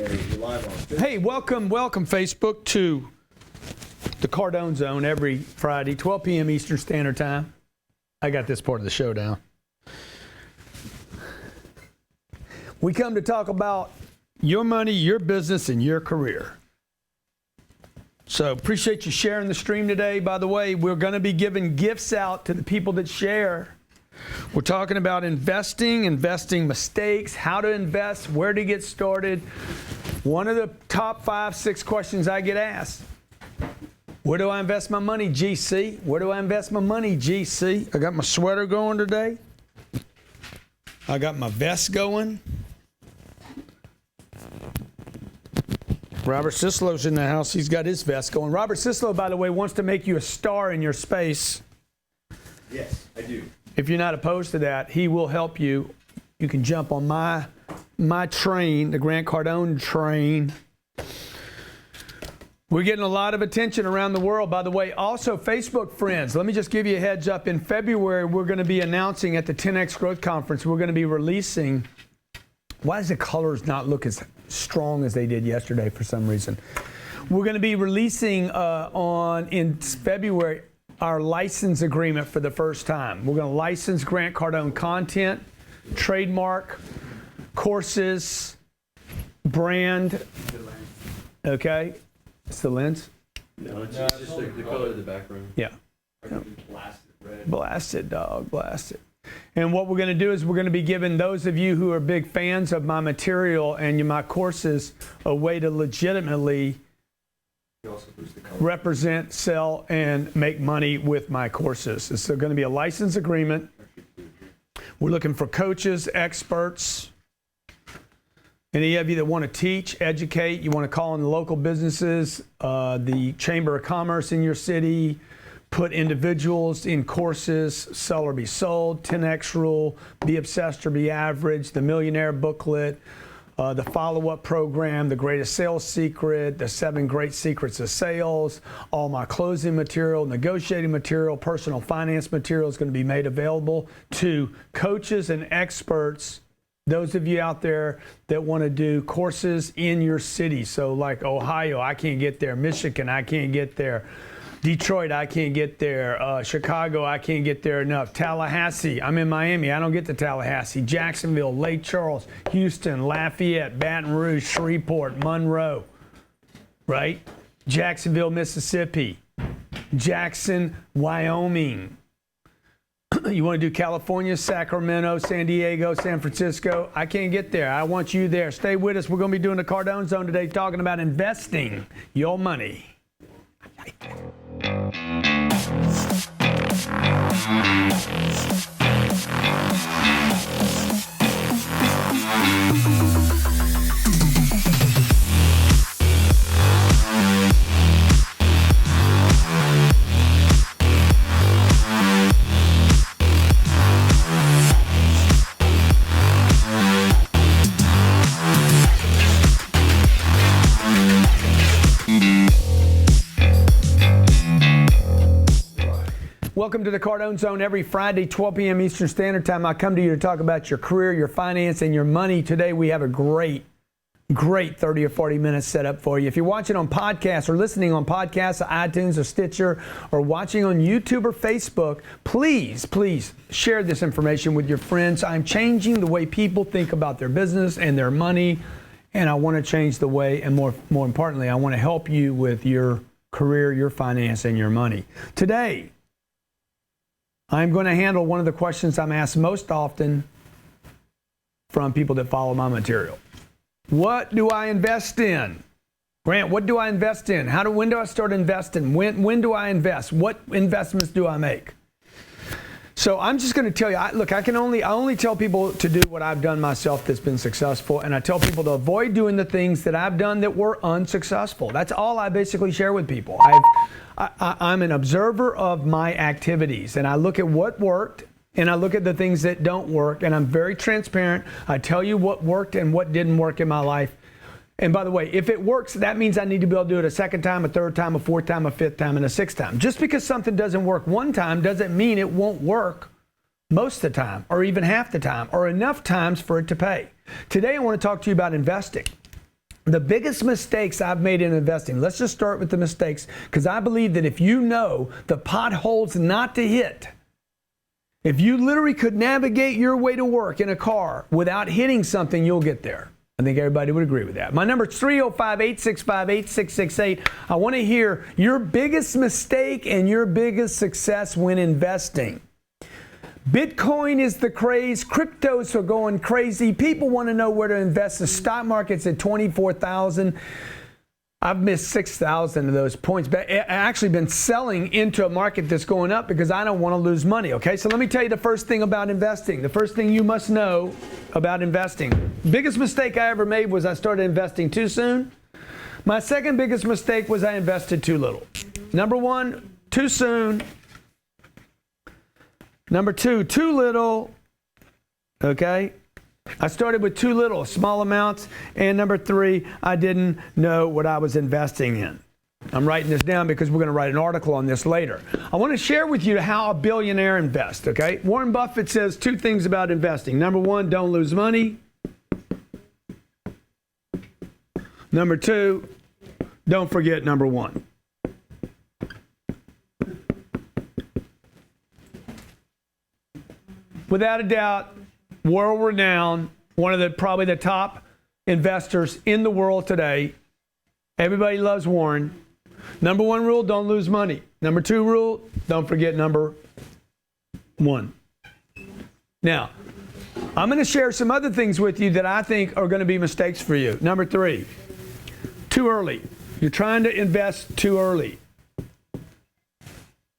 You're live on Facebook. Hey, welcome Facebook to the Cardone Zone every Friday, 12 p.m. Eastern Standard Time. I got this part of the show down. We come to talk about your money, your business, and your career. So appreciate you sharing the stream today. By the way, we're going to be giving gifts out to the people that share. We're talking about investing mistakes, how to invest, where to get started. One of the top 5-6 questions I get asked: where do I invest my money, GC? Where do I invest my money, GC? I got my sweater going today. I got my vest going. Robert Cislow's in the house. He's got his vest going. Robert Cislow, by the way, wants to make you a star in your space. Yes, I do. If you're not opposed to that, he will help you. You can jump on my train, the Grant Cardone train. We're getting a lot of attention around the world. By the way, also Facebook friends, let me just give you a heads up. In February, we're going to be announcing at the 10X Growth Conference, we're going to be releasing, why does the colors not look as strong as they did yesterday for some reason? We're going to be releasing in February our license agreement for the first time. We're going to license Grant Cardone content, trademark, courses, brand. Okay? It's the lens? No, it's just the color of the background. Yeah. Blasted red. Blasted, dog. Blasted. And what we're going to do is we're going to be giving those of you who are big fans of my material and my courses a way to legitimately represent, sell, and make money with my courses. It's going to be a license agreement. We're looking for coaches, experts, any of you that want to teach, educate, you want to call in the local businesses, the Chamber of Commerce in your city, put individuals in courses, sell or be sold, 10X rule, be obsessed or be average, the Millionaire booklet, the follow-up program, the greatest sales secret, the 7 great secrets of sales, all my closing material, negotiating material, personal finance material is going to be made available to coaches and experts. Those of you out there that want to do courses in your city. So like Ohio, I can't get there. Michigan, I can't get there. Detroit, I can't get there. Chicago, I can't get there enough. Tallahassee, I'm in Miami, I don't get to Tallahassee. Jacksonville, Lake Charles, Houston, Lafayette, Baton Rouge, Shreveport, Monroe, right? Jacksonville, Mississippi, Jackson, Wyoming. You want to do California, Sacramento, San Diego, San Francisco? I can't get there. I want you there. Stay with us. We're going to be doing the Cardone Zone today, talking about investing your money. Welcome to the Cardone Zone every Friday, 12 p.m. Eastern Standard Time. I come to you to talk about your career, your finance, and your money. Today we have a great 30 or 40 minutes set up for you. If you're watching on podcasts or listening on podcasts, iTunes or Stitcher, or watching on YouTube or Facebook, please share this information with your friends. I'm changing the way people think about their business and their money, and I want to change the way, and more importantly, I want to help you with your career, your finance, and your money. Today, I'm going to handle one of the questions I'm asked most often from people that follow my material. What do I invest in? Grant, what do I invest in? When do I start investing? When do I invest? What investments do I make? So I'm just going to tell you, I only tell people to do what I've done myself that's been successful, and I tell people to avoid doing the things that I've done that were unsuccessful. That's all I basically share with people. I'm an observer of my activities, and I look at what worked, and I look at the things that don't work, and I'm very transparent. I tell you what worked and what didn't work in my life. And by the way, if it works, that means I need to be able to do it a second time, a third time, a fourth time, a fifth time, and a sixth time. Just because something doesn't work one time doesn't mean it won't work most of the time, or even half the time, or enough times for it to pay. Today I want to talk to you about investing. The biggest mistakes I've made in investing, let's just start with the mistakes, because I believe that if you know the potholes not to hit, if you literally could navigate your way to work in a car without hitting something, you'll get there. I think everybody would agree with that. My number is 305-865-8668. I want to hear your biggest mistake and your biggest success when investing. Bitcoin is the craze. Cryptos are going crazy. People want to know where to invest. The stock market's at 24,000. I've missed 6,000 of those points. But I've actually been selling into a market that's going up because I don't want to lose money. Okay, so let me tell you the first thing about investing. The first thing you must know about investing. Biggest mistake I ever made was I started investing too soon. My second biggest mistake was I invested too little. Number one, too soon. Number two, too little. Okay. I started with too little, small amounts. And number three, I didn't know what I was investing in. I'm writing this down because we're going to write an article on this later. I want to share with you how a billionaire invests, okay? Warren Buffett says two things about investing. Number one, don't lose money. Number two, don't forget number one. Without a doubt, world-renowned, one of the probably the top investors in the world today. Everybody loves Warren. Number one rule, don't lose money. Number two rule, don't forget number one. Now, I'm going to share some other things with you that I think are going to be mistakes for you. Number three, too early. You're trying to invest too early.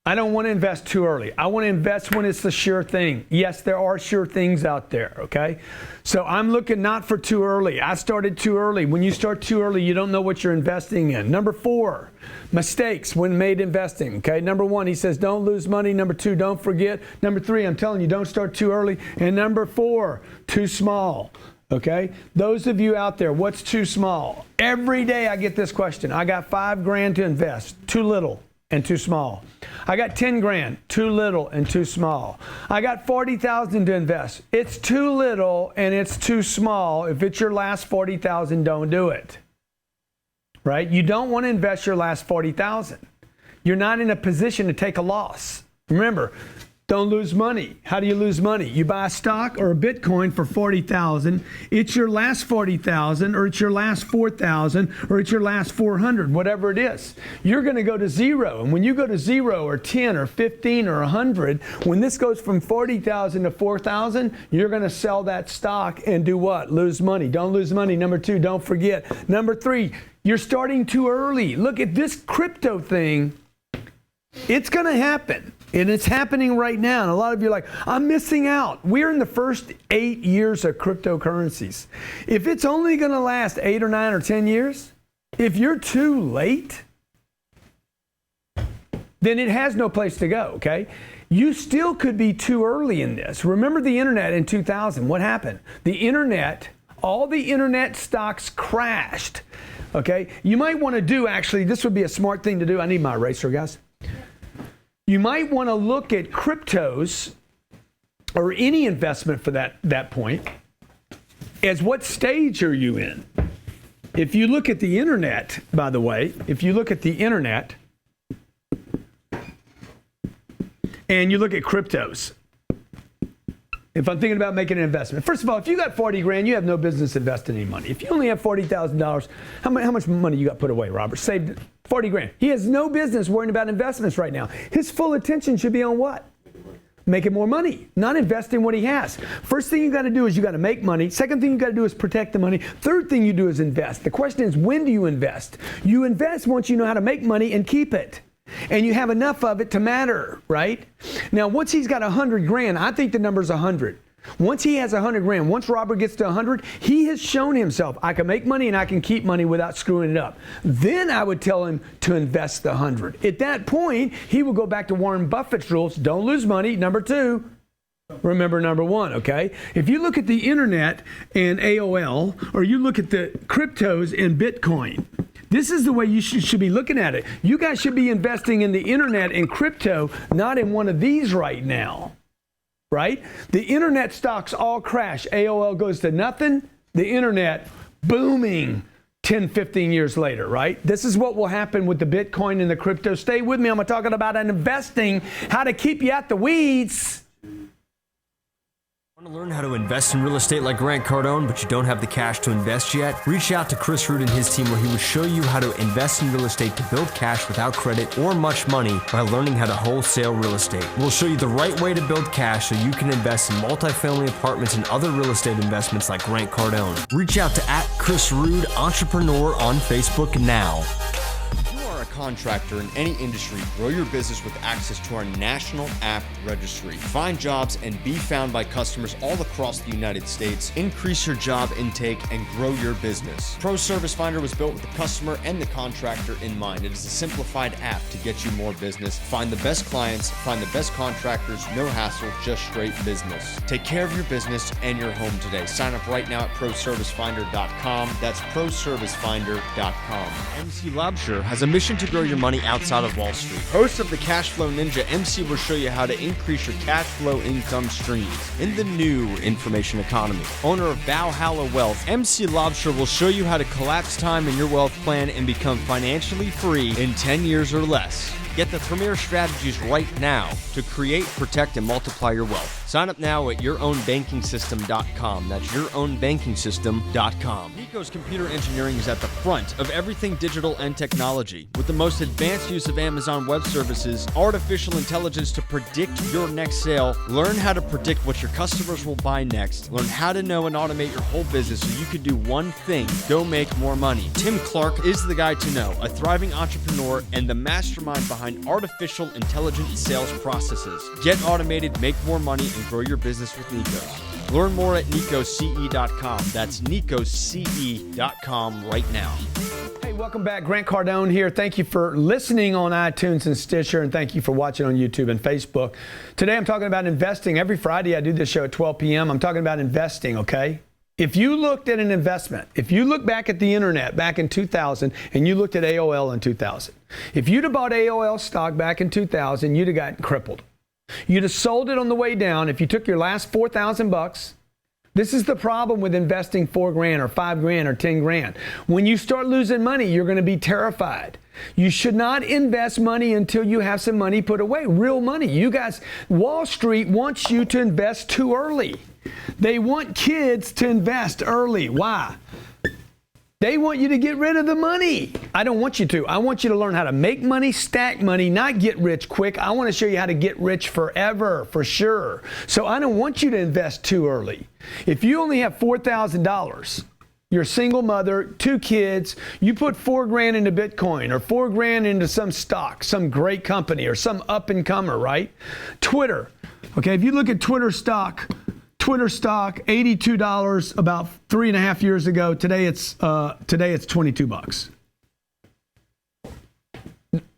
I don't want to invest too early. I want to invest when it's the sure thing. Yes, there are sure things out there, okay? So I'm looking not for too early. I started too early. When you start too early, you don't know what you're investing in. Number four, mistakes when made investing, okay? Number one, he says, don't lose money. Number two, don't forget. Number three, I'm telling you, don't start too early. And number four, too small, okay? Those of you out there, what's too small? Every day I get this question. I got $5,000 to invest. Too little and too small. I got 10 grand, too little and too small. I got 40,000 to invest. It's too little and it's too small. If it's your last 40,000, don't do it. Right? You don't want to invest your last 40,000. You're not in a position to take a loss. Remember, don't lose money. How do you lose money? You buy a stock or a Bitcoin for 40,000. It's your last 40,000, or it's your last 4,000, or it's your last 400, whatever it is. You're going to go to zero. And when you go to 0 or 10 or 15 or 100, when this goes from 40,000 to 4,000, you're going to sell that stock and do what? Lose money. Don't lose money. Number two, don't forget. Number three, you're starting too early. Look at this crypto thing. It's going to happen. And it's happening right now. And a lot of you are like, I'm missing out. We're in the first 8 years of cryptocurrencies. If it's only going to last 8 or 9 or 10 years, if you're too late, then it has no place to go, okay? You still could be too early in this. Remember the internet in 2000. What happened? The internet, all the internet stocks crashed, okay? You might want to do, actually, this would be a smart thing to do. I need my eraser, guys. You might want to look at cryptos or any investment for that point as what stage are you in? If you look at the internet, by the way, if you look at the internet and you look at cryptos, if I'm thinking about making an investment, first of all, if you got 40 grand, you have no business investing any money. If you only have $40,000, how much money you got put away, Robert? Saved 40 grand. He has no business worrying about investments right now. His full attention should be on what? Making more money, not investing what he has. First thing you got to do is you got to make money. Second thing you got to do is protect the money. Third thing you do is invest. The question is, when do you invest? You invest once you know how to make money and keep it. And you have enough of it to matter, right? Now, once he's got 100 grand, I think the number's 100. Once he has 100 grand, once Robert gets to 100, he has shown himself, I can make money and I can keep money without screwing it up. Then I would tell him to invest the 100. At that point, he will go back to Warren Buffett's rules. Don't lose money. Number two, remember number one, okay? If you look at the internet and AOL, or you look at the cryptos and Bitcoin, this is the way you should be looking at it. You guys should be investing in the internet and crypto, not in one of these right now, right? The internet stocks all crash. AOL goes to nothing. The internet booming. 10, 15 years later, right? This is what will happen with the Bitcoin and the crypto. Stay with me. I'm talking about investing, how to keep you out the weeds. Want to learn how to invest in real estate like Grant Cardone, but you don't have the cash to invest yet? Reach out to Chris Root and his team, where he will show you how to invest in real estate to build cash without credit or much money by learning how to wholesale real estate. We'll show you the right way to build cash so you can invest in multifamily apartments and other real estate investments like Grant Cardone. Reach out to @Chris Root Entrepreneur on Facebook now. Contractor in any industry, grow your business with access to our national app registry. Find jobs and be found by customers all across the United States. Increase your job intake and grow your business. Pro Service Finder was built with the customer and the contractor in mind. It is a simplified app to get you more business. Find the best clients, find the best contractors, no hassle, just straight business. Take care of your business and your home today. Sign up right now at ProServiceFinder.com. That's ProServiceFinder.com. MC Labshire has a mission to grow your money outside of Wall Street. Host of the Cash Flow Ninja, MC will show you how to increase your cash flow income streams in the new information economy. Owner of Valhalla Wealth, MC Labshire will show you how to collapse time in your wealth plan and become financially free in 10 years or less. Get the premier strategies right now to create, protect, and multiply your wealth. Sign up now at yourownbankingsystem.com. That's yourownbankingsystem.com. Nico's Computer Engineering is at the front of everything digital and technology. With the most advanced use of Amazon Web Services, artificial intelligence to predict your next sale, learn how to predict what your customers will buy next, learn how to know and automate your whole business so you can do one thing: go make more money. Tim Clark is the guy to know, a thriving entrepreneur and the mastermind behind artificial intelligence sales processes. Get automated, make more money, and grow your business with Nikos. Learn more at NikosCE.com. That's NikosCE.com right now. Hey, welcome back. Grant Cardone here. Thank you for listening on iTunes and Stitcher, and thank you for watching on YouTube and Facebook. Today I'm talking about investing. Every Friday I do this show at 12 p.m. I'm talking about investing, okay? If you looked at an investment, if you look back at the internet back in 2000 and you looked at AOL in 2000, if you'd have bought AOL stock back in 2000, you'd have gotten crippled. You'd have sold it on the way down. If you took your last $4,000, this is the problem with investing $4,000 or $5,000 or $10,000. When you start losing money, you're going to be terrified. You should not invest money until you have some money put away, real money. You guys, Wall Street wants you to invest too early. They want kids to invest early. Why? They want you to get rid of the money. I don't want you to. I want you to learn how to make money, stack money, not get rich quick. I want to show you how to get rich forever, for sure. So I don't want you to invest too early. If you only have $4,000, you're a single mother, 2 kids, you put $4,000 into Bitcoin or $4,000 into some stock, some great company or some up-and-comer, right? Twitter. Okay, if you look at Twitter stock, $82 about 3.5 years ago. Today it's $22.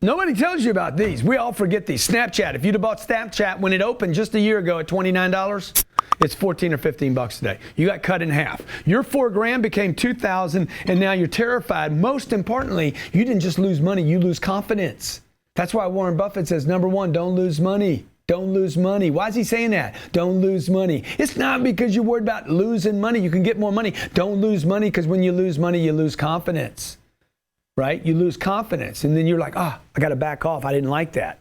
Nobody tells you about these. We all forget these. Snapchat. If you'd have bought Snapchat when it opened just a year ago at $29, it's $14 or $15 today. You got cut in half. Your $4,000 became $2,000, and now you're terrified. Most importantly, you didn't just lose money, you lose confidence. That's why Warren Buffett says, number one, don't lose money. Don't lose money. Why is he saying that? Don't lose money. It's not because you're worried about losing money. You can get more money. Don't lose money, because when you lose money, you lose confidence, right? You lose confidence. And then you're like, I got to back off. I didn't like that.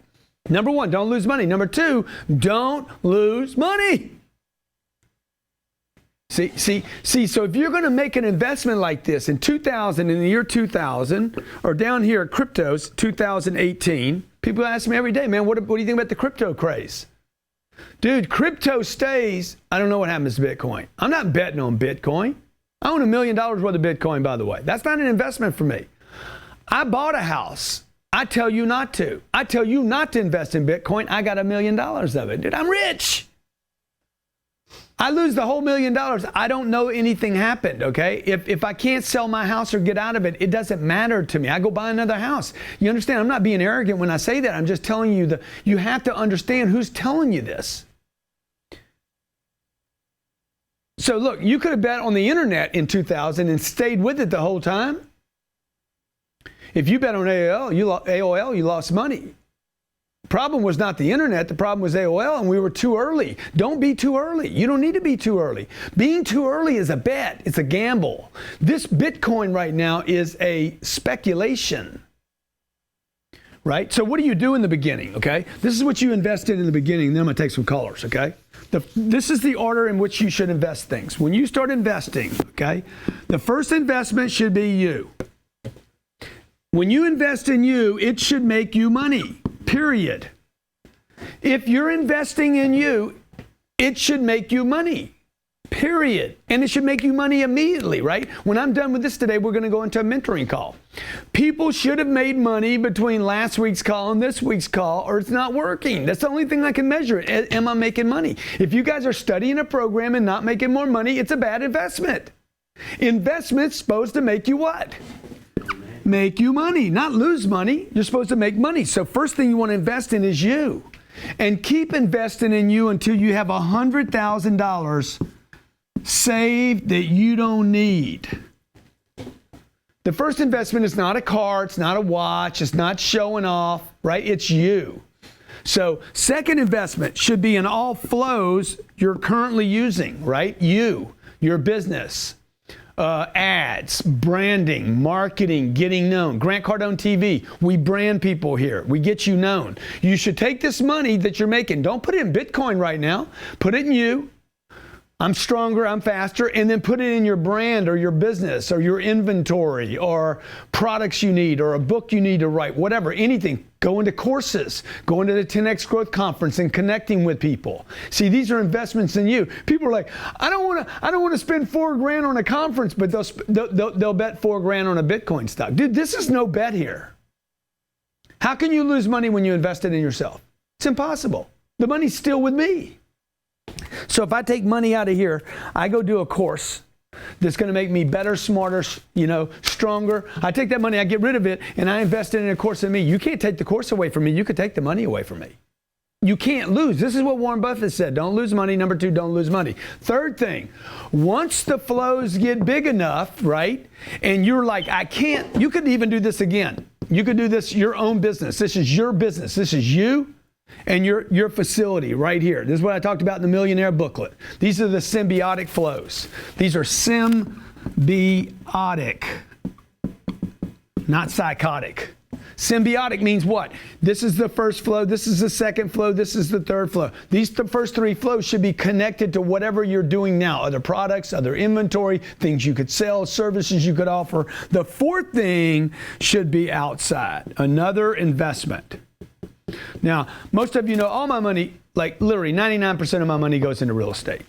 Number one, don't lose money. Number two, don't lose money. See, so if you're going to make an investment like this in the year 2000, or down here at cryptos, 2018, people ask me every day, man, what do you think about the crypto craze? Dude, crypto stays. I don't know what happens to Bitcoin. I'm not betting on Bitcoin. I own $1 million worth of Bitcoin, by the way. That's not an investment for me. I bought a house. I tell you not to. I tell you not to invest in Bitcoin. I got $1 million of it. Dude, I'm rich. I lose the whole $1 million. I don't know anything happened, okay? If I can't sell my house or get out of it, it doesn't matter to me. I go buy another house. You understand? I'm not being arrogant when I say that. I'm just telling you you have to understand who's telling you this. So look, you could have bet on the internet in 2000 and stayed with it the whole time. If you bet on AOL, you lost money. problem was not the internet. The problem was AOL, and we were too early. Don't be too early. You don't need to be too early. Being too early is a bet. It's a gamble. This Bitcoin right now is a speculation. Right? So what do you do in the beginning, okay? This is what you invest in the beginning. Then I'm going to take some callers, okay? This is the order in which you should invest things. When you start investing, okay, the first investment should be you. When you invest in you, it should make you money. Period. If you're investing in you, it should make you money. Period. And it should make you money immediately, right? When I'm done with this today, we're going to go into a mentoring call. People should have made money between last week's call and this week's call, or it's not working. That's the only thing I can measure it. Am I making money? If you guys are studying a program and not making more money, it's a bad investment. Investment's supposed to make you what? Make you money, not lose money. You're supposed to make money. So first thing you want to invest in is you. And keep investing in you until you have $100,000 saved that you don't need. The first investment is not a car, it's not a watch, it's not showing off, right? It's you. So second investment should be in all flows you're currently using, right? You, your business. Ads, branding, marketing, getting known. Grant Cardone TV, we brand people here. We get you known. You should take this money that you're making. Don't put it in Bitcoin right now. Put it in you. I'm stronger, I'm faster, and then put it in your brand or your business or your inventory or products you need or a book you need to write, whatever, anything. Go into courses, go into the 10X Growth Conference and connecting with people. See, these are investments in you. People are like, I don't want to spend $4,000 on a conference, but they'll bet $4,000 on a Bitcoin stock. Dude, this is no bet here. How can you lose money when you invest it in yourself? It's impossible. The money's still with me. So if I take money out of here, I go do a course that's going to make me better, smarter, stronger. I take that money, I get rid of it, and I invest it in a course in me. You can't take the course away from me. You could take the money away from me. You can't lose. This is what Warren Buffett said. Don't lose money. Number 2, don't lose money. Third thing, once the flows get big enough, right, and you're like, I can't, you could even do this again. You could do this, your own business. This is your business. This is you and your facility right here. This is what I talked about in the Millionaire booklet. These are the symbiotic flows. These are symbiotic, not psychotic. Symbiotic means what? This is the first flow, this is the second flow, this is the third flow. The first 3 flows should be connected to whatever you're doing now, other products, other inventory, things you could sell, services you could offer. The fourth thing should be outside, another investment. Now, most of you know all my money, like literally 99% of my money goes into real estate.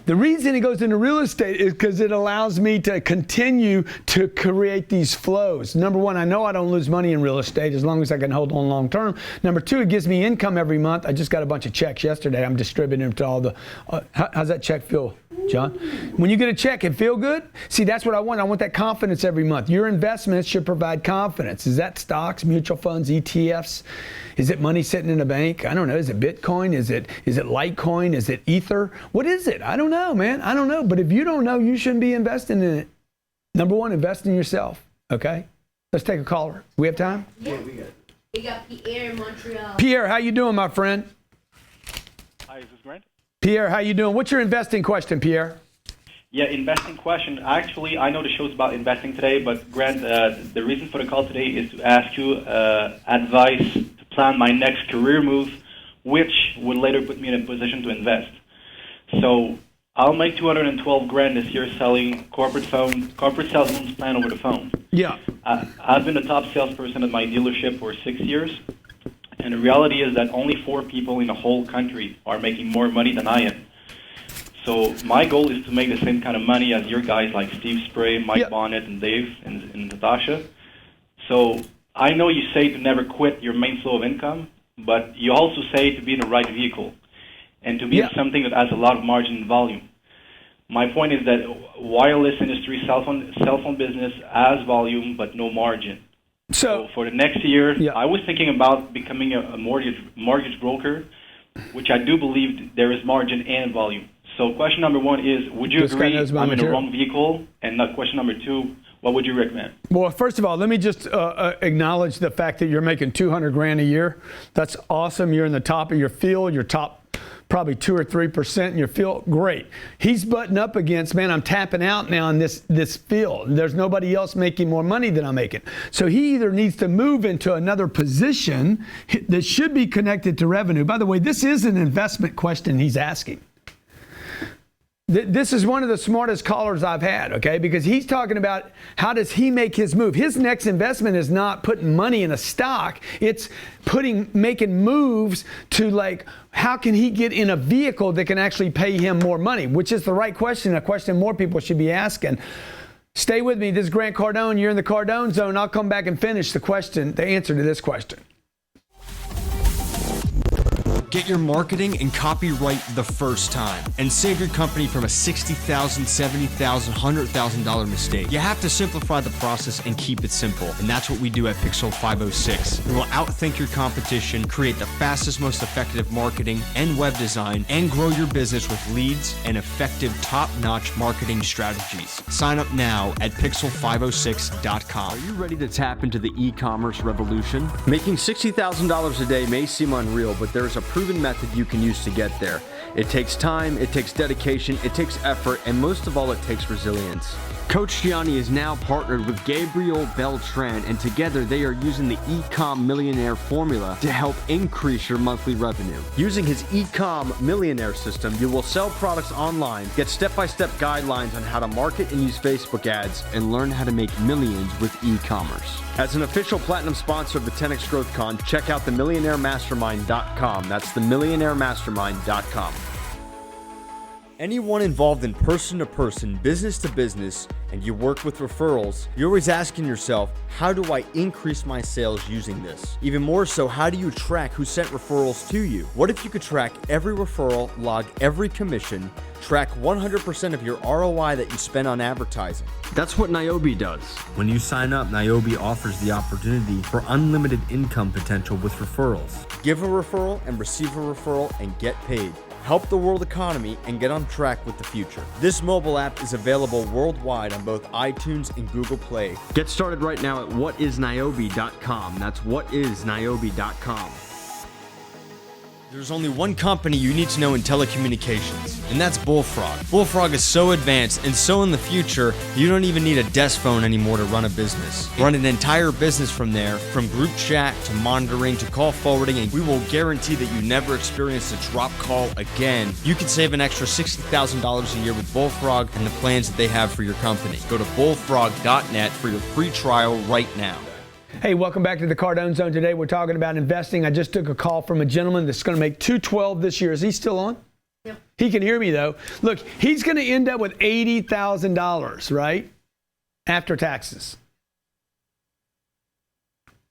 The reason it goes into real estate is because it allows me to continue to create these flows. Number 1, I know I don't lose money in real estate as long as I can hold on long term. Number 2, it gives me income every month. I just got a bunch of checks yesterday. I'm distributing them to all the, how's that check feel, John? When you get a check, it feel good? See, that's what I want. I want that confidence every month. Your investments should provide confidence. Is that stocks, mutual funds, ETFs? Is it money sitting in a bank? I don't know. Is it Bitcoin? Is it Litecoin? Is it Ether? What is it? I don't know, man. I don't know. But if you don't know, you shouldn't be investing in it. Number 1, invest in yourself. Okay? Let's take a caller. We have time? Yeah, we got Pierre in Montreal. Pierre, how you doing, my friend? Hi, is this Grant? Pierre, how you doing? What's your investing question, Pierre? Yeah, investing question. Actually, I know the show's about investing today, but Grant, the reason for the call today is to ask you advice to plan my next career move, which would later put me in a position to invest. So I'll make $212,000 this year selling corporate sales loans plan over the phone. Yeah. I've been a top salesperson at my dealership for 6 years, and the reality is that only 4 people in the whole country are making more money than I am. So my goal is to make the same kind of money as your guys like Steve Spray, Mike Bonnet, and Dave, and Natasha. So I know you say to never quit your main flow of income, but you also say to be in the right vehicle and to be in something that has a lot of margin and volume. My point is that wireless industry, cell phone business has volume but no margin. So for the next year, I was thinking about becoming a mortgage broker, which I do believe there is margin and volume. So question number one is, would you This guy agree knows my I'm in the material. wrong vehicle? And question number two, what would you recommend? Well, first of all, let me just acknowledge the fact that you're making $200,000 a year. That's awesome. You're in the top of your field. You're top probably 2 or 3% in your field. Great. He's butting up against, man, I'm tapping out now in this field. There's nobody else making more money than I'm making. So he either needs to move into another position that should be connected to revenue. By the way, this is an investment question he's asking. This is one of the smartest callers I've had, okay? Because he's talking about how does he make his move. His next investment is not putting money in a stock. It's making moves to, like, how can he get in a vehicle that can actually pay him more money, which is the right question, a question more people should be asking. Stay with me. This is Grant Cardone. You're in the Cardone Zone. I'll come back and finish the answer to this question. Get your marketing and copy right the first time and save your company from a $60,000, $70,000, $100,000 mistake. You have to simplify the process and keep it simple. And that's what we do at Pixel 506. We will outthink your competition, create the fastest, most effective marketing and web design, and grow your business with leads and effective top-notch marketing strategies. Sign up now at pixel506.com. Are you ready to tap into the e-commerce revolution? Making $60,000 a day may seem unreal, but there's a proven method you can use to get there. It takes time, it takes dedication, it takes effort, and most of all, it takes resilience. Coach Gianni is now partnered with Gabriel Beltran, and together they are using the Ecom Millionaire formula to help increase your monthly revenue. Using his Ecom Millionaire system, you will sell products online, get step-by-step guidelines on how to market and use Facebook ads, and learn how to make millions with e-commerce. As an official platinum sponsor of the 10X Growth Con, check out themillionairemastermind.com. That's themillionairemastermind.com. Anyone involved in person-to-person, business-to-business, and you work with referrals, you're always asking yourself, how do I increase my sales using this? Even more so, how do you track who sent referrals to you? What if you could track every referral, log every commission, track 100% of your ROI that you spend on advertising? That's what Niobe does. When you sign up, Niobe offers the opportunity for unlimited income potential with referrals. Give a referral and receive a referral and get paid. Help the world economy and get on track with the future. This mobile app is available worldwide on both iTunes and Google Play. Get started right now at whatisniobe.com. That's whatisniobe.com. There's only one company you need to know in telecommunications, and that's Bullfrog. Bullfrog is so advanced and so in the future, you don't even need a desk phone anymore to run a business. Run an entire business from there, from group chat to monitoring to call forwarding, and we will guarantee that you never experience a drop call again. You can save an extra $60,000 a year with Bullfrog and the plans that they have for your company. Go to bullfrog.net for your free trial right now. Hey, welcome back to the Cardone Zone. Today we're talking about investing. I just took a call from a gentleman that's going to make $212 this year. Is he still on? Yeah. He can hear me though. Look, he's going to end up with $80,000, right? After taxes.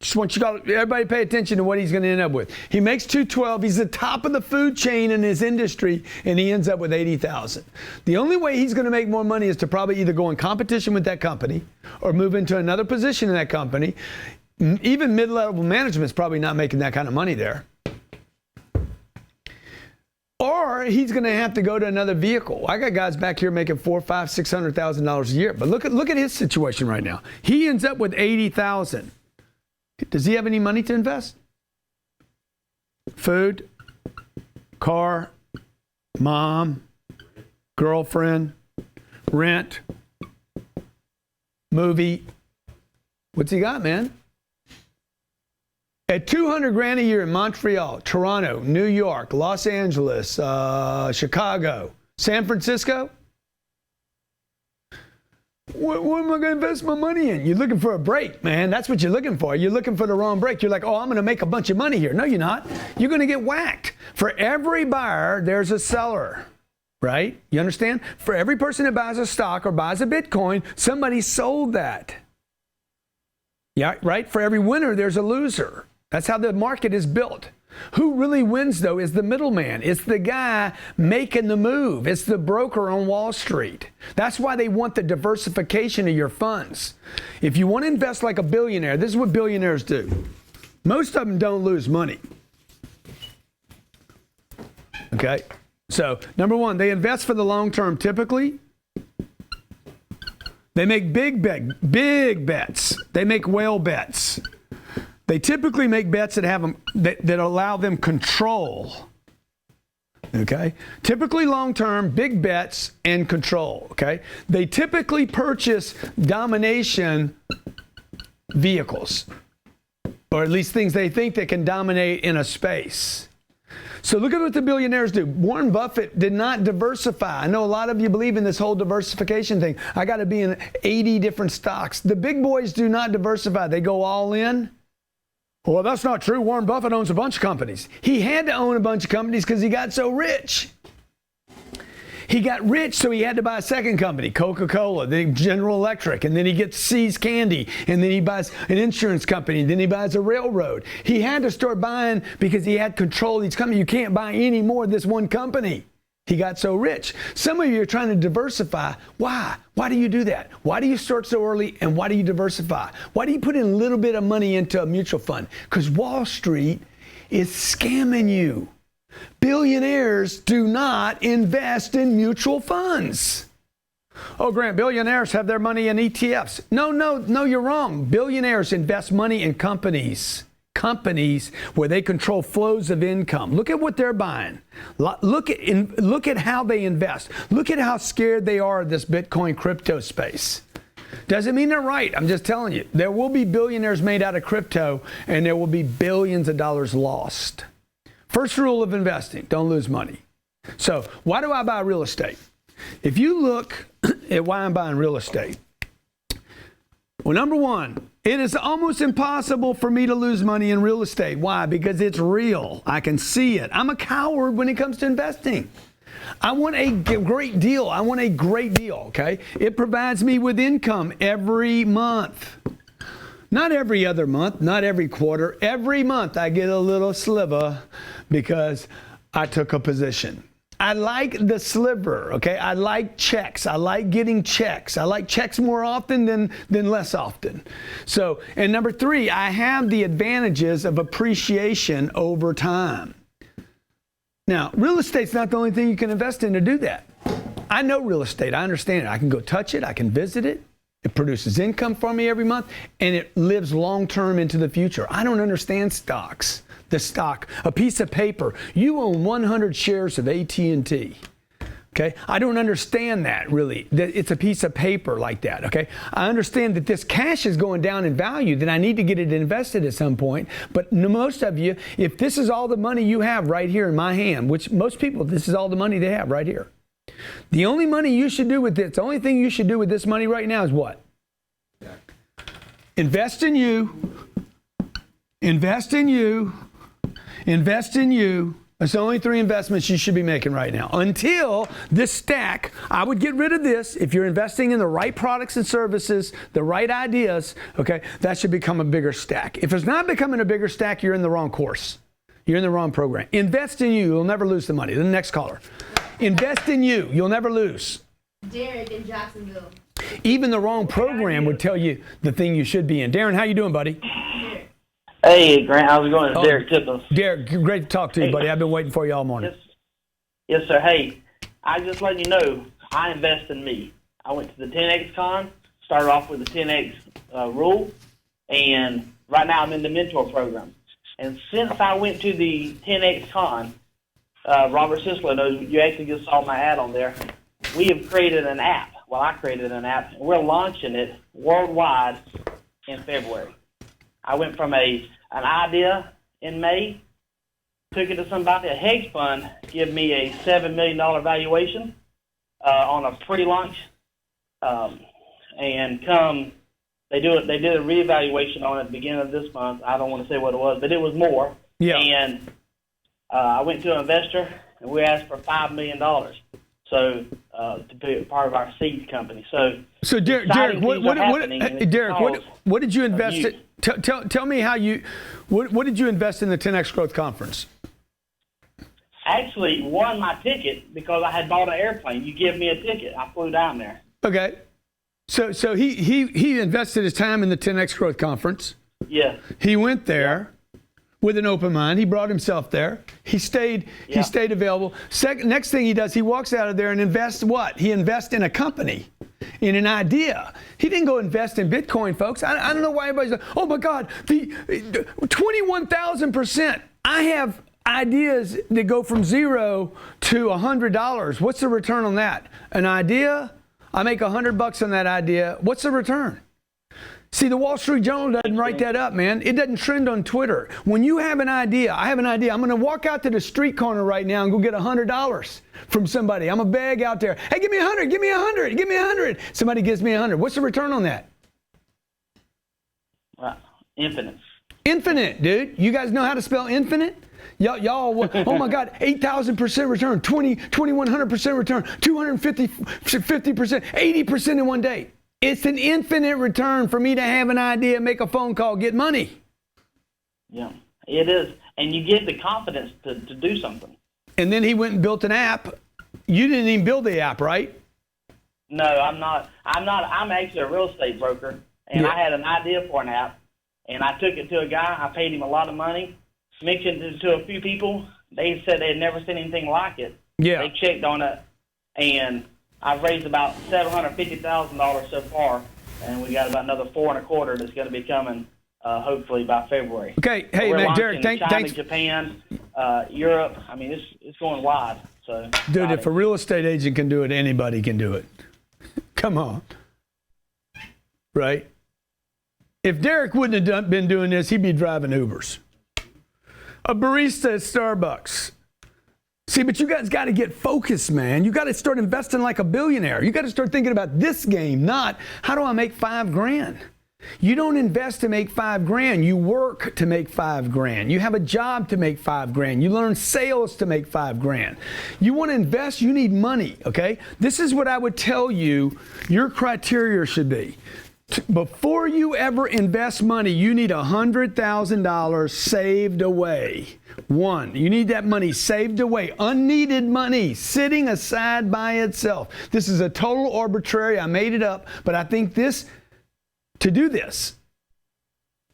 Just want everybody pay attention to what he's going to end up with. He makes $212. He's the top of the food chain in his industry, and he ends up with $80,000. The only way he's going to make more money is to probably either go in competition with that company or move into another position in that company. Even mid-level management is probably not making that kind of money there. Or he's going to have to go to another vehicle. I got guys back here making $400,000, $500,000, $600,000 a year. But look at his situation right now. He ends up with $80,000. Does he have any money to invest? Food, car, mom, girlfriend, rent, movie. What's he got, man? At $200,000 a year in Montreal, Toronto, New York, Los Angeles, Chicago, San Francisco. What am I going to invest my money in? You're looking for a break, man. That's what you're looking for. You're looking for the wrong break. You're like, oh, I'm going to make a bunch of money here. No, you're not. You're going to get whacked. For every buyer, there's a seller, right? You understand? For every person that buys a stock or buys a Bitcoin, somebody sold that. Yeah, right? For every winner, there's a loser. That's how the market is built. Who really wins, though, is the middleman. It's the guy making the move. It's the broker on Wall Street. That's why they want the diversification of your funds. If you want to invest like a billionaire, this is what billionaires do. Most of them don't lose money. Okay? So, number one, they invest for the long term typically. They make big bets. They make whale bets. They typically make bets that allow them control. Okay? Typically long term, big bets and control. Okay? They typically purchase domination vehicles, or at least things they think they can dominate in a space. So look at what the billionaires do. Warren Buffett did not diversify. I know a lot of you believe in this whole diversification thing. I got to be in 80 different stocks. The big boys do not diversify. They go all in. Well, that's not true. Warren Buffett owns a bunch of companies. He had to own a bunch of companies because he got so rich. He got rich, so he had to buy a second company, Coca-Cola, then General Electric, and then he gets See's Candy, and then he buys an insurance company, and then he buys a railroad. He had to start buying because he had control of these companies. You can't buy any more of this one company. He got so rich. Some of you are trying to diversify. Why? Why do you do that? Why do you start so early, and why do you diversify? Why do you put in a little bit of money into a mutual fund? Because Wall Street is scamming you. Billionaires do not invest in mutual funds. Oh, Grant, billionaires have their money in ETFs. No, you're wrong. Billionaires invest money in companies where they control flows of income. Look at what they're buying. Look at how they invest. Look at how scared they are of this Bitcoin crypto space. Doesn't mean they're right. I'm just telling you. There will be billionaires made out of crypto, and there will be billions of dollars lost. First rule of investing, don't lose money. So why do I buy real estate? If you look at why I'm buying real estate, well, number one, it is almost impossible for me to lose money in real estate. Why? Because it's real. I can see it. I'm a coward when it comes to investing. I want a great deal. Okay? It provides me with income every month. Not every other month, not every quarter. Every month I get a little sliver because I took a position. I like the sliver, okay? I like checks. I like getting checks. I like checks more often than less often. So, and number three, I have the advantages of appreciation over time. Now, real estate's not the only thing you can invest in to do that. I know real estate. I understand it. I can go touch it. I can visit it. It produces income for me every month, and it lives long-term into the future. I don't understand stocks. The stock, a piece of paper. You own 100 shares of AT&T. Okay? I don't understand that, really, that it's a piece of paper like that, okay? I understand that this cash is going down in value, that I need to get it invested at some point. But most of you, if this is all the money you have right here in my hand, which most people, this is all the money they have right here. The only money you should do with this, the only thing you should do with this money right now is what? Invest in you. Invest in you. Invest in you. That's the only three investments you should be making right now. Until this stack, I would get rid of this. If you're investing in the right products and services, the right ideas, okay, that should become a bigger stack. If it's not becoming a bigger stack, you're in the wrong course. You're in the wrong program. Invest in you. You'll never lose the money. The next caller. Invest in you. You'll never lose. Derek in Jacksonville. Even the wrong program would tell you the thing you should be in. Darren, how you doing, buddy? Hey, Grant, how's it going? It's Derek Tipples. Derek, great to talk to you, buddy. I've been waiting for you all morning. Yes, sir. Hey, I just let you know, I invest in me. I went to the 10X Con, started off with the 10X rule, and right now I'm in the mentor program. And since I went to the 10X Con, Robert Sisler knows, you actually just saw my ad on there, we have created an app. Well, I created an app, and we're launching it worldwide in February. I went from an idea in May, took it to somebody, a hedge fund, give me a $7 million valuation on a pre-launch, and come, they did a reevaluation on it at the beginning of this month. I don't want to say what it was, but it was more. Yeah. And I went to an investor, and we asked for $5 million. So to be part of our seed company. So Derek, what did you invest in? Tell me how you. What did you invest in the 10X Growth Conference? Actually, won my ticket because I had bought an airplane. You give me a ticket, I flew down there. Okay, so he invested his time in the 10X Growth Conference. Yeah. He went there. with an open mind. He brought himself there. He stayed available. Next thing he does, he walks out of there and invests what? He invests in a company, in an idea. He didn't go invest in Bitcoin, folks. I don't know why everybody's like, oh my God, the 21,000%. I have ideas that go from $0 to $100. What's the return on that? An idea? I make $100 on that idea. What's the return? See, the Wall Street Journal doesn't write that up, man. It doesn't trend on Twitter. When you have an idea, I have an idea. I'm going to walk out to the street corner right now and go get $100 from somebody. I'm going to beg out there. Hey, give me 100, give me 100, give me 100. Somebody gives me 100. What's the return on that? Infinite. Infinite, dude. You guys know how to spell infinite? Y'all, oh my God, 8,000% return, 2,100% return, 250%, 80% in one day. It's an infinite return for me to have an idea, make a phone call, get money. Yeah, it is. And you get the confidence to do something. And then he went and built an app. You didn't even build the app, right? No, I'm not. I'm actually a real estate broker. And I had an idea for an app. And I took it to a guy. I paid him a lot of money. Mentioned it to a few people. They said they had never seen anything like it. Yeah. They checked on it. And I've raised about $750,000 so far, and we got about another $4.25 that's going to be coming, hopefully by February. Okay, hey, so man, Derek, China, thanks. Japan, Europe. I mean, it's going wide. So, dude, if a real estate agent can do it, anybody can do it. Come on, right? If Derek wouldn't have been doing this, he'd be driving Ubers. A barista at Starbucks. See, but you guys got to get focused, man. You got to start investing like a billionaire. You got to start thinking about this game, not how do I make $5,000. You don't invest to make $5,000. You work to make $5,000. You have a job to make $5,000. You learn sales to make $5,000. You want to invest, you need money, okay? This is what I would tell you your criteria should be. Before you ever invest money, you need $100,000 saved away. One, you need that money saved away, unneeded money, sitting aside by itself. This is a total arbitrary. I made it up, but I think to do this,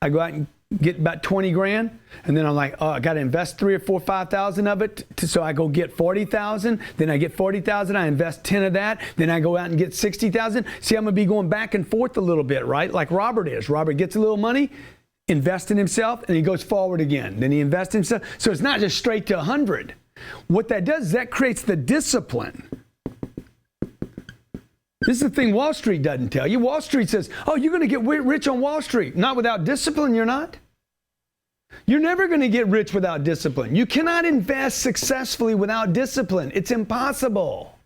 I go out and get about 20 grand, and then I'm like, oh, I got to invest 3 or 4, 5,000 of it. So I go get 40,000. Then I get 40,000. I invest 10 of that. Then I go out and get 60,000. See, I'm gonna be going back and forth a little bit, right? Like Robert is. Robert gets a little money, invests in himself, and he goes forward again. Then he invests in himself. So it's not just straight to 100. What that does is that creates the discipline. This is the thing Wall Street doesn't tell you. Wall Street says, oh, you're going to get rich on Wall Street. Not without discipline, you're not. You're never going to get rich without discipline. You cannot invest successfully without discipline. It's impossible.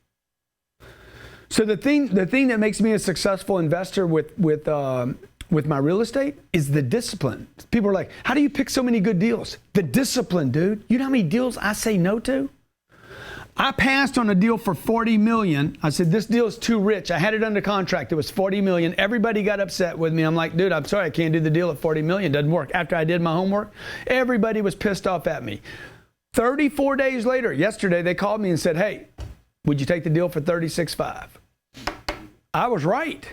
So the thing that makes me a successful investor with my real estate is the discipline. People are like, how do you pick so many good deals? The discipline, dude. You know how many deals I say no to? I passed on a deal for $40 million. I said, this deal is too rich. I had it under contract. It was $40 million. Everybody got upset with me. I'm like, dude, I'm sorry. I can't do the deal at $40 million. Doesn't work. After I did my homework, everybody was pissed off at me. 34 days later, yesterday, they called me and said, hey, would you take the deal for $36.5? I was right.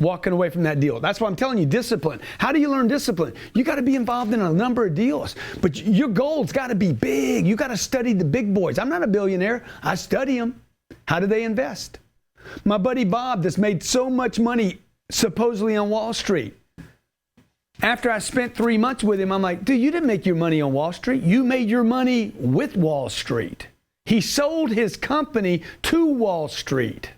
Walking away from that deal. That's why I'm telling you, discipline. How do you learn discipline? You got to be involved in a number of deals, but your goals got to be big. You got to study the big boys. I'm not a billionaire. I study them. How do they invest? My buddy Bob that's made so much money supposedly on Wall Street. After I spent 3 months with him, I'm like, dude, you didn't make your money on Wall Street. You made your money with Wall Street. He sold his company to Wall Street.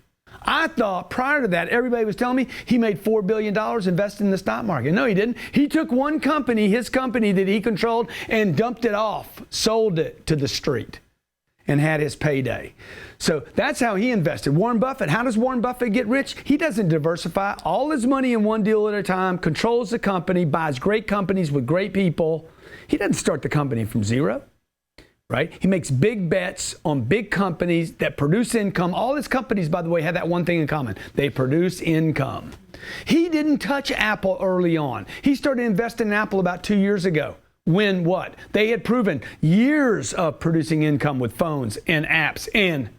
I thought prior to that, everybody was telling me he made $4 billion investing in the stock market. No, he didn't. He took one company, his company that he controlled, and dumped it off, sold it to the street, and had his payday. So that's how he invested. Warren Buffett, how does Warren Buffett get rich? He doesn't diversify all his money in one deal at a time, controls the company, buys great companies with great people. He doesn't start the company from zero. Right? He makes big bets on big companies that produce income. All his companies, by the way, have that one thing in common. They produce income. He didn't touch Apple early on. He started investing in Apple about 2 years ago. When what? They had proven years of producing income with phones and apps and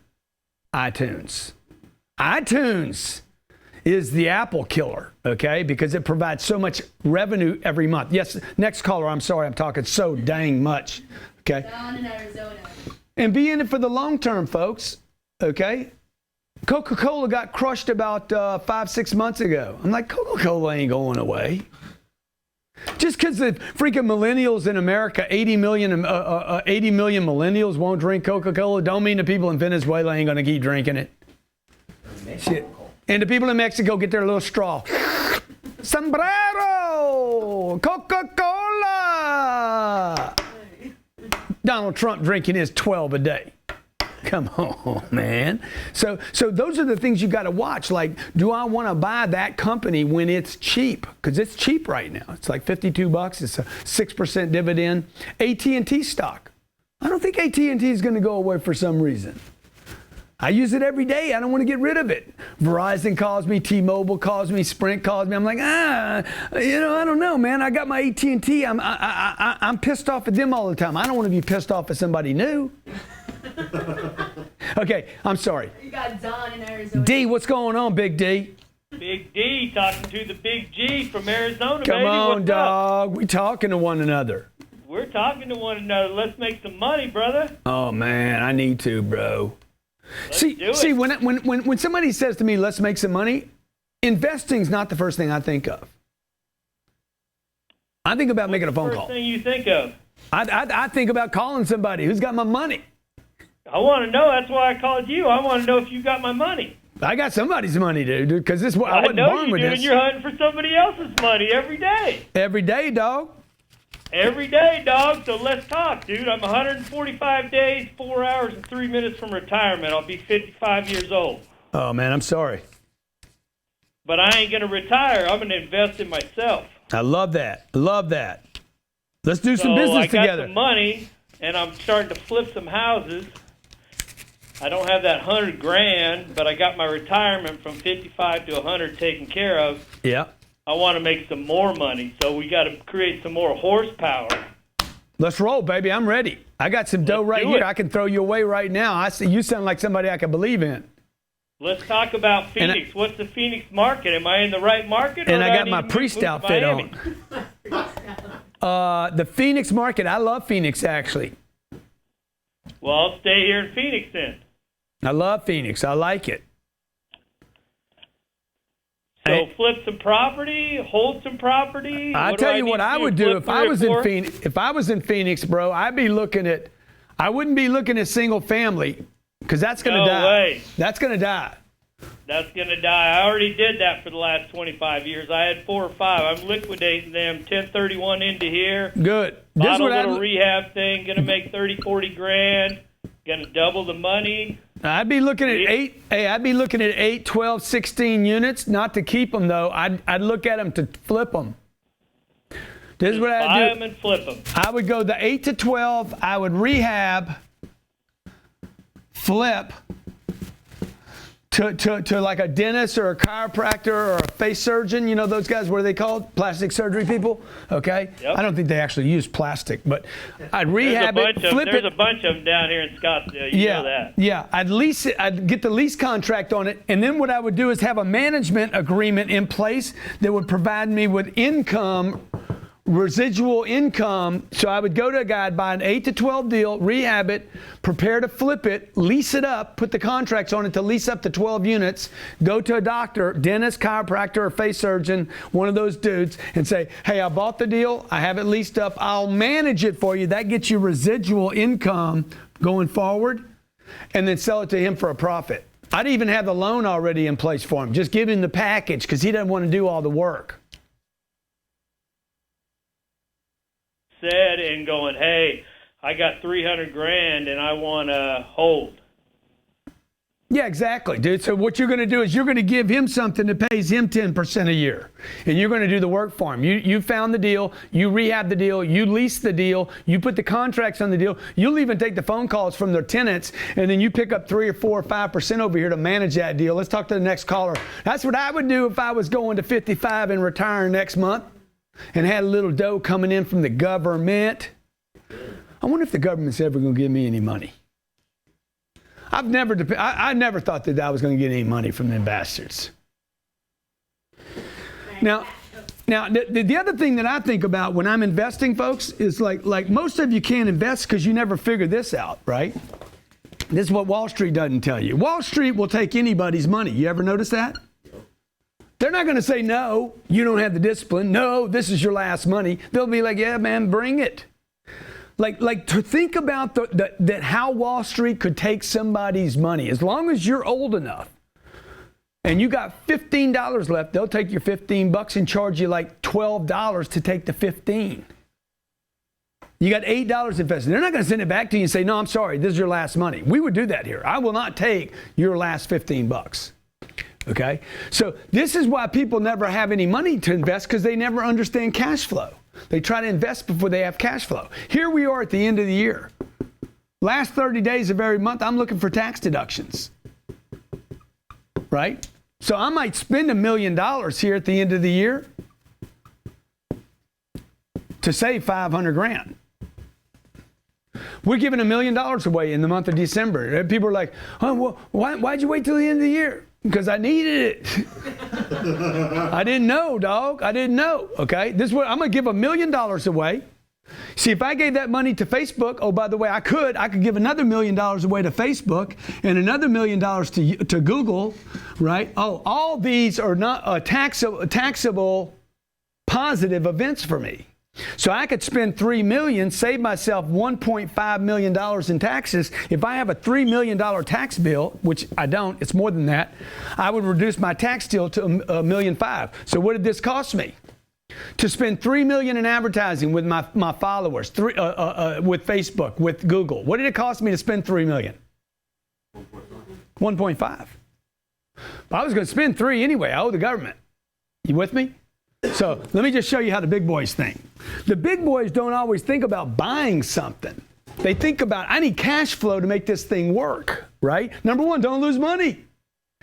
iTunes. iTunes is the Apple killer, okay? Because it provides so much revenue every month. Yes, next caller, I'm sorry, I'm talking so dang much, okay? Down in Arizona. And be in it for the long term, folks, okay? Coca-Cola got crushed about 5-6 months ago. I'm like, Coca-Cola ain't going away. Just because the freaking millennials in America, 80 million millennials won't drink Coca-Cola, don't mean the people in Venezuela ain't going to keep drinking it. Shit. And the people in Mexico get their little straw. Sombrero! Coca-Cola! Donald Trump drinking his 12 a day. Come on, man. So those are the things you got to watch. Like, do I want to buy that company when it's cheap? Because it's cheap right now. It's like $52. It's a 6% dividend. AT&T stock. I don't think AT&T is going to go away for some reason. I use it every day. I don't want to get rid of it. Verizon calls me, T-Mobile calls me, Sprint calls me. I'm like, I don't know, man. I got my AT&T. I'm pissed off at them all the time. I don't want to be pissed off at somebody new. Okay, I'm sorry. You got Don in Arizona. D, what's going on, Big D? Big D talking to the Big G from Arizona, Come baby. on, What's dog. up? We talking to one another. We're talking to one another. Let's make some money, brother. Oh, man, I need to, bro. Let's do it. See, when somebody says to me, let's make some money, investing's not the first thing I think of. I think about making a phone call. First thing you think of? I think about calling somebody who's got my money. I want to know. That's why I called you. I want to know if you got my money. I got somebody's money, dude, because this I I wasn't know born you with do, this. and you're hunting for somebody else's money every day. Every day, dog. Every day, dog. So let's talk, dude. I'm 145 days, 4 hours, and 3 minutes from retirement. I'll be 55 years old. Oh, man, I'm sorry. But I ain't going to retire. I'm going to invest in myself. I love that. Love that. Let's do some business I got together. some money, and I'm starting to flip some houses. I don't have that $100,000, but I got my retirement from 55 to 100 taken care of. Yeah. I want to make some more money, so we got to create some more horsepower. Let's roll, baby. I'm ready. I got some dough right here. I can throw you away right now. I see you sound like somebody I can believe in. Let's talk about Phoenix. What's the Phoenix market? Am I in the right market? And or I got do my need to priest move to outfit Miami? on. The Phoenix market. I love Phoenix, actually. Well, I'll stay here in Phoenix then. I love Phoenix. I like it. So flip some property, hold some property. I tell you what I would do if I was in Phoenix. If I was in Phoenix, bro, I'd be looking at. I wouldn't be looking at single family because that's going to die. No way. That's going to die. That's going to die. I already did that for the last 25 years. I had 4 or 5. I'm liquidating them 1031 into here. Good. Bought a little rehab thing. Going to make 30, 40 grand. Going to double the money. I'd be looking at 8. Hey, I'd be looking at 8, 12, 16 units. Not to keep them though. I'd look at them to flip them. This is what I'd do. Buy them and flip them. I would go the 8 to 12. I would rehab, flip to like a dentist or a chiropractor or a face surgeon. You know those guys, what are they called? Plastic surgery people? Okay. Yep. I don't think they actually use plastic, but I'd rehab it, flip it. There's a bunch of them down here in Scottsdale. You know that. Yeah. I'd lease it. I'd get the lease contract on it. And then what I would do is have a management agreement in place that would provide me with income, residual income. So I would go to a guy, I'd buy an 8 to 12 deal, rehab it, prepare to flip it, lease it up, put the contracts on it to lease up to 12 units, go to a doctor, dentist, chiropractor, or face surgeon, one of those dudes, and say, hey, I bought the deal, I have it leased up, I'll manage it for you. That gets you residual income going forward, and then sell it to him for a profit. I'd even have the loan already in place for him. Just give him the package because he doesn't want to do all the work. Said and going, hey, I got 300 grand and I want to hold. Yeah, exactly, dude. So what you're going to do is you're going to give him something that pays him 10% a year, and you're going to do the work for him. You found the deal, you rehab the deal, you lease the deal, you put the contracts on the deal. You'll even take the phone calls from their tenants, and then you pick up 3 or 4 or 5% over here to manage that deal. Let's talk to the next caller. That's what I would do if I was going to 55 and retiring next month, and had a little dough coming in from the government. I wonder if the government's ever going to give me any money. I never thought that I was going to get any money from them bastards. Now, the other thing that I think about when I'm investing, folks, is like most of you can't invest because you never figure this out, right? This is what Wall Street doesn't tell you. Wall Street will take anybody's money. You ever notice that? They're not going to say, no, you don't have the discipline. No, this is your last money. They'll be like, yeah, man, bring it. Like to think about that how Wall Street could take somebody's money. As long as you're old enough and you got $15 left, they'll take your $15 and charge you like $12 to take the 15. You got $8 invested. They're not going to send it back to you and say, no, I'm sorry, this is your last money. We would do that here. I will not take your last $15. Okay? So this is why people never have any money to invest, because they never understand cash flow. They try to invest before they have cash flow. Here we are at the end of the year. Last 30 days of every month, I'm looking for tax deductions. Right? So I might spend $1 million here at the end of the year to save 500 grand. We're giving $1 million away in the month of December. People are like, oh, well, why'd you wait till the end of the year? Because I needed it. I didn't know, dog. I didn't know. Okay? This is what I'm going to give $1 million away. See, if I gave that money to Facebook, oh, by the way, I could give another $1 million away to Facebook and another $1 million to Google, right? Oh, all these are not taxable positive events for me. So I could spend $3 million, save myself $1.5 million in taxes. If I have a $3 million tax bill, which I don't, it's more than that, I would reduce my tax bill to $1.5 million. So what did this cost me? To spend $3 million in advertising with my followers, with Facebook, with Google. What did it cost me to spend $3 million? 1.5. But I was going to spend 3 anyway. I owe the government. You with me? So let me just show you how the big boys think. The big boys don't always think about buying something. They think about, I need cash flow to make this thing work, right? Number 1, don't lose money.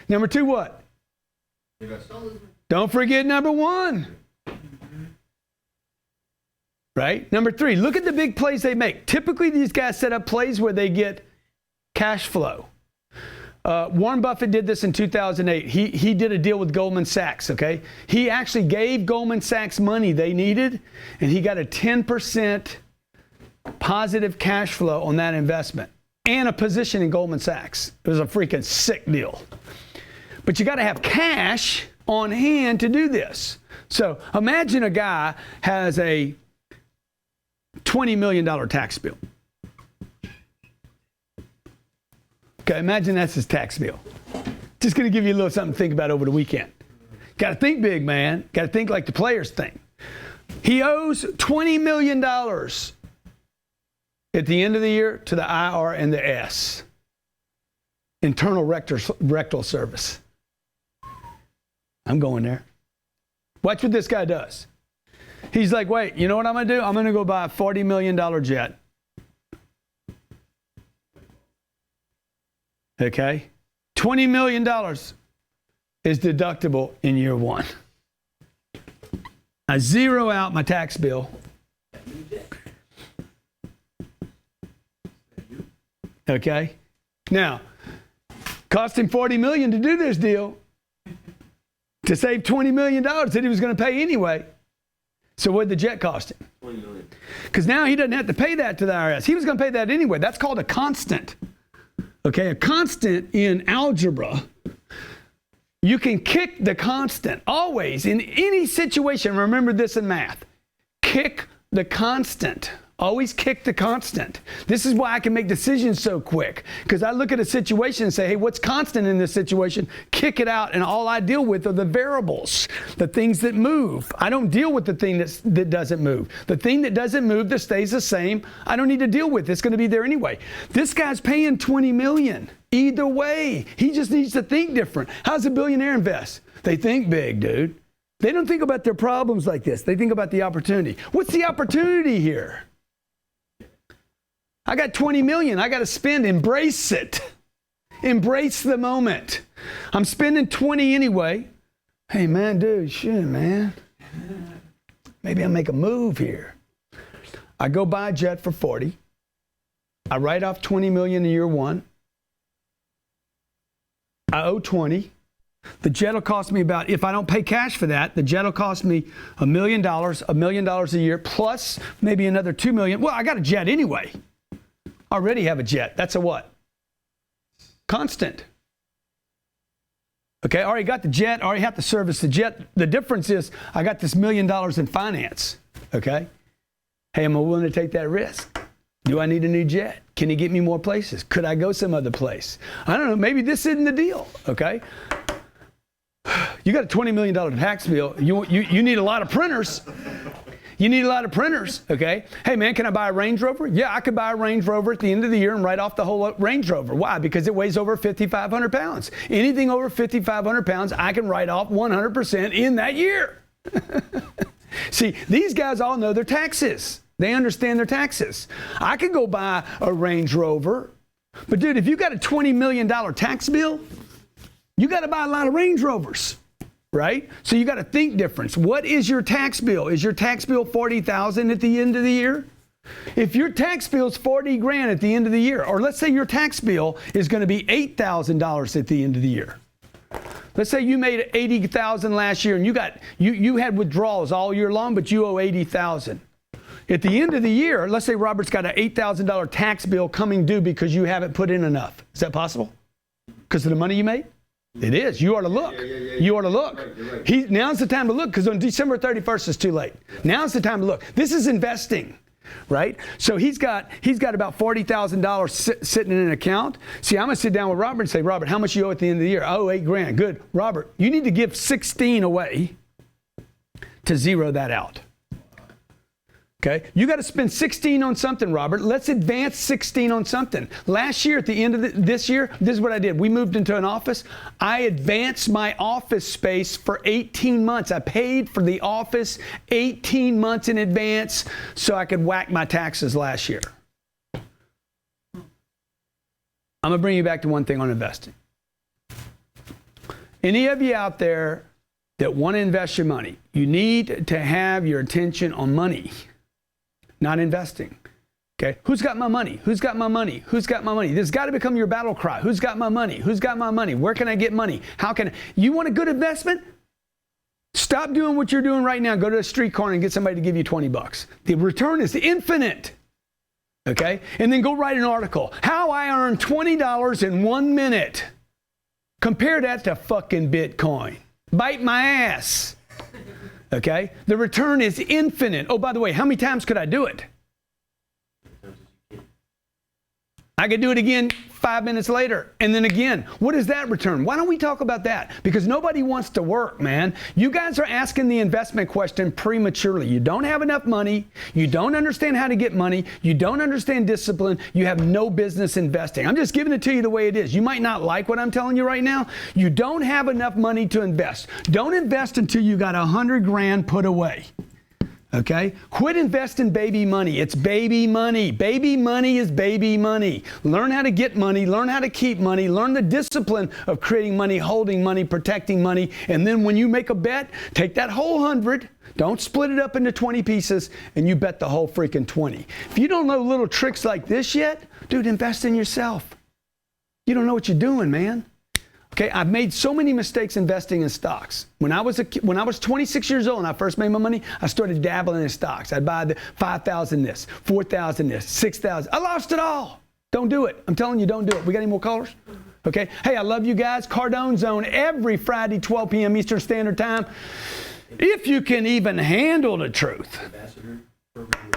Number 2, what? Don't forget number 1. Right? Number 3, look at the big plays they make. Typically, these guys set up plays where they get cash flow. Warren Buffett did this in 2008. He did a deal with Goldman Sachs, okay? He actually gave Goldman Sachs money they needed, and he got a 10% positive cash flow on that investment and a position in Goldman Sachs. It was a freaking sick deal. But you got to have cash on hand to do this. So imagine a guy has a $20 million tax bill. Okay, imagine that's his tax bill. Just going to give you a little something to think about over the weekend. Got to think big, man. Got to think like the players think. He owes $20 million at the end of the year to the IR and the S, Internal Rectal Service. I'm going there. Watch what this guy does. He's like, wait, you know what I'm going to do? I'm going to go buy a $40 million jet. Okay? $20 million is deductible in year 1. I zero out my tax bill. Okay? Now, cost him $40 million to do this deal to save $20 million that he was going to pay anyway. So what did the jet cost him? $20 million. Because now he doesn't have to pay that to the IRS. He was going to pay that anyway. That's called a constant. Okay, a constant in algebra, you can kick the constant. Always, in any situation, remember this in math. Kick the constant. Always kick the constant. This is why I can make decisions so quick. Because I look at a situation and say, hey, what's constant in this situation? Kick it out, and all I deal with are the variables, the things that move. I don't deal with the thing that doesn't move. The thing that doesn't move, that stays the same, I don't need to deal with. It's going to be there anyway. This guy's paying $20 million. Either way, he just needs to think different. How's a billionaire invest? They think big, dude. They don't think about their problems like this. They think about the opportunity. What's the opportunity here? I got $20 million. I got to spend. Embrace it. Embrace the moment. I'm spending 20 anyway. Hey, man, dude, shit, man. Maybe I'll make a move here. I go buy a jet for 40. I write off $20 million in year 1. I owe 20. The jet will cost me about, if I don't pay cash for that, the jet will cost me $1 million a year, plus maybe another $2 million. Well, I got a jet anyway. I already have a jet. That's a what? Constant. Okay, I already got the jet. I already have to service the jet. The difference is I got this $1 million in finance. Okay? Hey, am I willing to take that risk? Do I need a new jet? Can he get me more places? Could I go some other place? I don't know. Maybe this isn't the deal. Okay? You got a $20 million tax bill. You need a lot of printers. You need a lot of printers, okay? Hey, man, can I buy a Range Rover? Yeah, I could buy a Range Rover at the end of the year and write off the whole Range Rover. Why? Because it weighs over 5,500 pounds. Anything over 5,500 pounds, I can write off 100% in that year. See, these guys all know their taxes. They understand their taxes. I could go buy a Range Rover, but dude, if you got a $20 million tax bill, you got to buy a lot of Range Rovers, right? So you got to think different. What is your tax bill? Is your tax bill $40,000 at the end of the year? If your tax bill is $40,000 at the end of the year, or let's say your tax bill is going to be $8,000 at the end of the year. Let's say you made $80,000 last year and you had withdrawals all year long, but you owe $80,000. At the end of the year, let's say Robert's got an $8,000 tax bill coming due because you haven't put in enough. Is that possible? Because of the money you made? It is. You ought to look. You ought to look. Right. Now's the time to look, because on December 31st it's too late. Now's the time to look. This is investing, right? So he's got about $40,000 sitting in an account. See, I'm gonna sit down with Robert and say, Robert, how much you owe at the end of the year? Oh, $8,000. Good. Robert, you need to give 16 away to zero that out. Okay, you got to spend 16 on something, Robert. Let's advance 16 on something. Last year, at the end of this year, this is what I did. We moved into an office. I advanced my office space for 18 months. I paid for the office 18 months in advance so I could whack my taxes last year. I'm going to bring you back to one thing on investing. Any of you out there that want to invest your money, you need to have your attention on money. Not investing. Okay? Who's got my money? Who's got my money? Who's got my money? This has got to become your battle cry. Who's got my money? Who's got my money? Where can I get money? How can you want a good investment? Stop doing what you're doing right now. Go to a street corner and get somebody to give you $20. The return is infinite. Okay? And then go write an article. How I earned $20 in 1 minute. Compare that to fucking Bitcoin. Bite my ass. Okay? The return is infinite. Oh, by the way, how many times could I do it? I could do it again 5 minutes later, and then again. What is that return? Why don't we talk about that? Because nobody wants to work, man. You guys are asking the investment question prematurely. You don't have enough money. You don't understand how to get money. You don't understand discipline. You have no business investing. I'm just giving it to you the way it is. You might not like what I'm telling you right now. You don't have enough money to invest. Don't invest until you got $100,000 put away. Okay? Quit investing baby money. It's baby money. Baby money is baby money. Learn how to get money. Learn how to keep money. Learn the discipline of creating money, holding money, protecting money. And then when you make a bet, take that whole 100. Don't split it up into 20 pieces, and you bet the whole freaking 20. If you don't know little tricks like this yet, dude, invest in yourself. You don't know what you're doing, man. Okay, I've made so many mistakes investing in stocks. When I was 26 years old and I first made my money, I started dabbling in stocks. I'd buy the 5,000 this, 4,000 this, 6,000. I lost it all. Don't do it. I'm telling you, don't do it. We got any more callers? Okay. Hey, I love you guys. Cardone Zone every Friday, 12 p.m. Eastern Standard Time. If you can even handle the truth.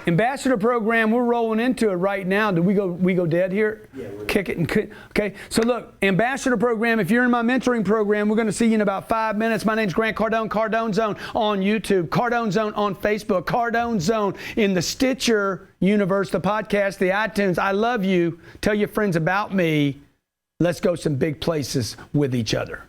Ambassador program, we're rolling into it right now. Do we go dead here? Yeah, kick it and okay. So look, Ambassador program, if you're in my mentoring program, we're going to see you in about 5 minutes. My name's Grant Cardone, Cardone Zone on YouTube, Cardone Zone on Facebook, Cardone Zone in the Stitcher universe, the podcast, the iTunes. I love you. Tell your friends about me. Let's go some big places with each other.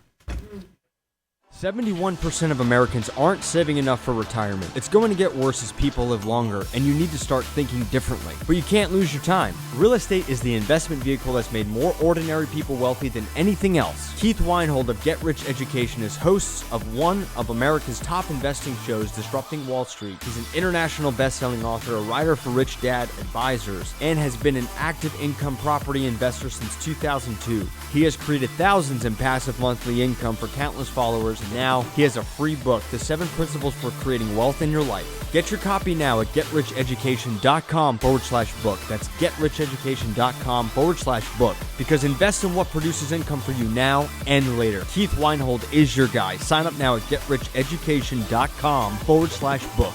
71% of Americans aren't saving enough for retirement. It's going to get worse as people live longer, and you need to start thinking differently. But you can't lose your time. Real estate is the investment vehicle that's made more ordinary people wealthy than anything else. Keith Weinhold of Get Rich Education is host of one of America's top investing shows, Disrupting Wall Street. He's an international best-selling author, a writer for Rich Dad Advisors, and has been an active income property investor since 2002. He has created thousands in passive monthly income for countless followers, and now he has a free book, The 7 Principles for Creating Wealth in Your Life. Get your copy now at getricheducation.com/book. That's getricheducation.com/book. Because invest in what produces income for you now and later. Keith Weinhold is your guy. Sign up now at getricheducation.com/book.